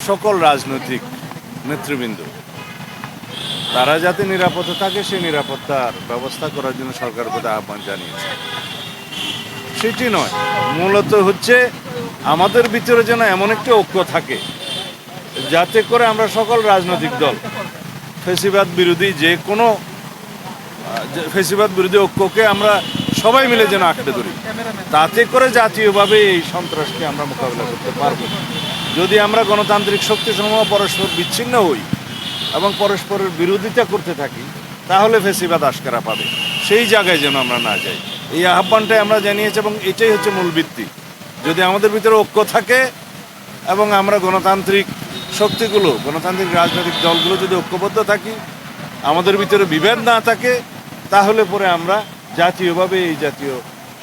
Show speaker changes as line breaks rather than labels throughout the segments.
সকল রাজনৈতিক নেতৃবৃন্দ তারা যাতে নিরাপদে থাকে সেই নিরাপত্তার ব্যবস্থা করার জন্য সরকারের প্রতি আহ্বান জানিয়েছে। সেটি নয়, মূলত হচ্ছে আমাদের ভিতরে যেন এমন একটি ঐক্য থাকে যাতে করে আমরা সকল রাজনৈতিক দল ফ্যাসিবাদ বিরোধী যে কোনো ফ্যাসিবাদ বিরোধী ঐক্যকে আমরা সবাই মিলে যেন আঁকড়ে ধরি, তাতে করে জাতীয়ভাবে এই সন্ত্রাসকে আমরা মোকাবিলা করতে পারব। যদি আমরা গণতান্ত্রিক শক্তিসমূহ পরস্পর বিচ্ছিন্ন হই এবং পরস্পরের বিরোধিতা করতে থাকি, তাহলে ফ্যাসিবাদ আশকারা পাবে। সেই জায়গায় যেন আমরা না যাই, এই আহ্বানটাই আমরা জানিয়েছি এবং এটাই হচ্ছে মূল ভিত্তি। যদি আমাদের ভিতরে ঐক্য থাকে এবং আমরা গণতান্ত্রিক শক্তিগুলো, গণতান্ত্রিক রাজনৈতিক দলগুলো যদি ঐক্যবদ্ধ থাকি, আমাদের ভিতরে বিভেদ না থাকে, তাহলে পরে আমরা জাতীয়ভাবে এই জাতীয়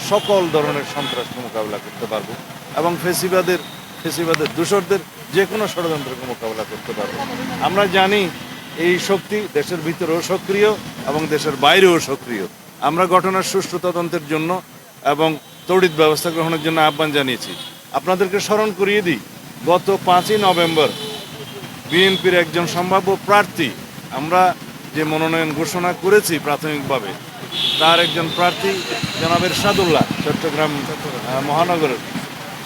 সকল ধরনের সন্ত্রাসকে মোকাবিলা করতে পারবো এবং ফ্যাসিবাদের দূষরদের যে কোনো ষড়যন্ত্রকে মোকাবিলা করতে পারবো। আমরা জানি এই শক্তি দেশের ভিতরেও সক্রিয় এবং দেশের বাইরেও সক্রিয়। আমরা ঘটনার সুষ্ঠু তদন্তের জন্য এবং তড়িৎ ব্যবস্থা গ্রহণের জন্য আহ্বান জানিয়েছি। আপনাদেরকে স্মরণ করিয়ে দিই, গত 5ই নভেম্বর বিএনপির একজন সম্ভাব্য প্রার্থী, আমরা যে মনোনয়ন ঘোষণা করেছি প্রাথমিকভাবে, তার একজন প্রার্থী জনাব এরশাদুল্লাহ, চট্টগ্রাম মহানগরের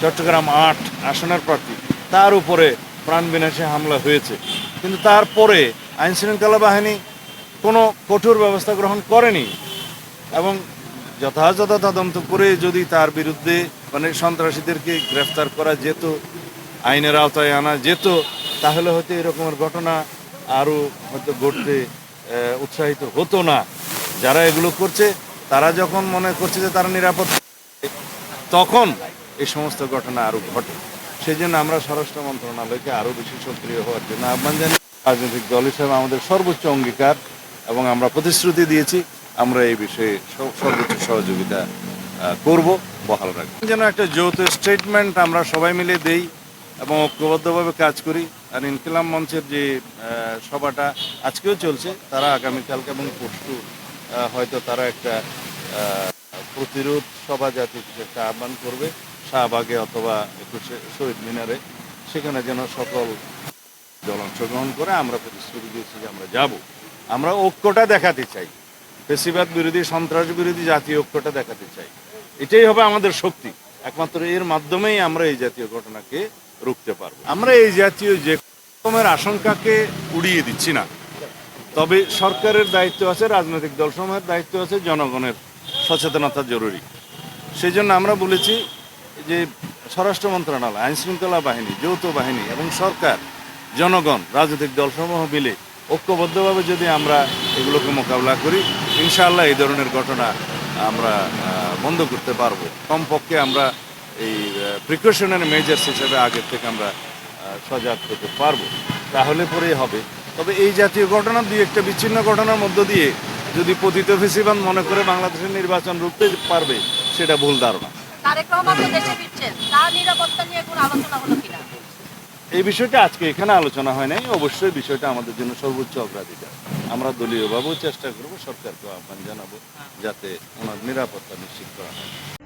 চট্টগ্রাম 8 আসনের প্রার্থী, তার উপরে প্রাণবিনাশী হামলা হয়েছে। কিন্তু তারপরে আইনশৃঙ্খলা বাহিনী কোনো কঠোর ব্যবস্থা গ্রহণ করেনি এবং যথাযথ তদন্ত করে যদি তার বিরুদ্ধে মানে সন্ত্রাসীদেরকে গ্রেফতার করা যেত, আইনের আওতায় আনা যেত, তাহলে হয়তো এরকমের ঘটনা আরও হয়তো ঘটতে উৎসাহিত হতো না। যারা এগুলো করছে তারা যখন মনে করছে যে তারা নিরাপদ, তখন এই সমস্ত ঘটনা আরও ঘটে। সেই জন্য আমরা স্বরাষ্ট্র মন্ত্রণালয়কে আরও বেশি সক্রিয় হওয়ার জন্য আহ্বান জানাই। রাজনৈতিক দল হিসেবে আমাদের সর্বোচ্চ অঙ্গীকার এবং আমরা প্রতিশ্রুতি দিয়েছি, আমরা এই বিষয়ে সর্বোচ্চ সহযোগিতা করব, বহাল রাখব। যেন একটা যৌথ স্টেটমেন্ট আমরা সবাই মিলে দেই এবং ঐক্যবদ্ধভাবে কাজ করি। আর ইনকিলাব মঞ্চের যে সভাটা আজকেও চলছে, তারা আগামীকালকে এবং পরশু হয়তো তারা একটা প্রতিরোধ সভা জাতীয় একটা আহ্বান করবে শাহবাগে অথবা 21শে শহীদ মিনারে। সেখানে যেন সকল দল অংশগ্রহণ করে। আমরা প্রতিশ্রুতি দিয়েছি যে আমরা যাব। আমরা ঐক্যটা দেখাতে চাই, ফ্যাসিবাদ বিরোধী, সন্ত্রাস বিরোধী জাতীয় ঐক্যটা দেখাতে চাই। এটাই হবে আমাদের শক্তি। একমাত্র এর মাধ্যমেই আমরা এই জাতীয় ঘটনাকে রুখতে পারবো। আমরা এই জাতীয় যে রকমের আশঙ্কাকে উড়িয়ে দিচ্ছি না, তবে সরকারের দায়িত্ব আছে, রাজনৈতিক দলসমূহের দায়িত্ব আছে, জনগণের সচেতনতা জরুরি। সেই জন্য আমরা বলেছি যে স্বরাষ্ট্র মন্ত্রণালয়, আইনশৃঙ্খলা বাহিনী, যৌথ বাহিনী এবং সরকার, জনগণ, রাজনৈতিক দলসমূহ মিলে ঐক্যবদ্ধভাবে যদি আমরা এগুলোকে মোকাবিলা করি, ইনশাআল্লাহ এই ধরনের ঘটনা আমরা বন্ধ করতে পারবো। কমপক্ষে আমরা এই প্রিকশনারি মেজার্স হিসেবে আগের থেকে আমরা সজাগ হতে পারবো, তাহলে পরেই হবে। তবে এই জাতীয় ঘটনা দুই একটা বিচ্ছিন্ন ঘটনার মধ্য দিয়ে যদি পতিত ফ্যাসিবাদ মনে করে বাংলাদেশের নির্বাচন রুখতে পারবে, সেটা ভুল ধারণা। এই বিষয়টা আজকে এখানে আলোচনা হয় নাই। অবশ্যই বিষয়টা আমাদের জন্য সর্বোচ্চ অগ্রাধিকার। আমরা দলীয়ভাবেও চেষ্টা করব, সরকারকে আহ্বান জানাবো যাতে ওনার নিরাপত্তা নিশ্চিত করা হয়।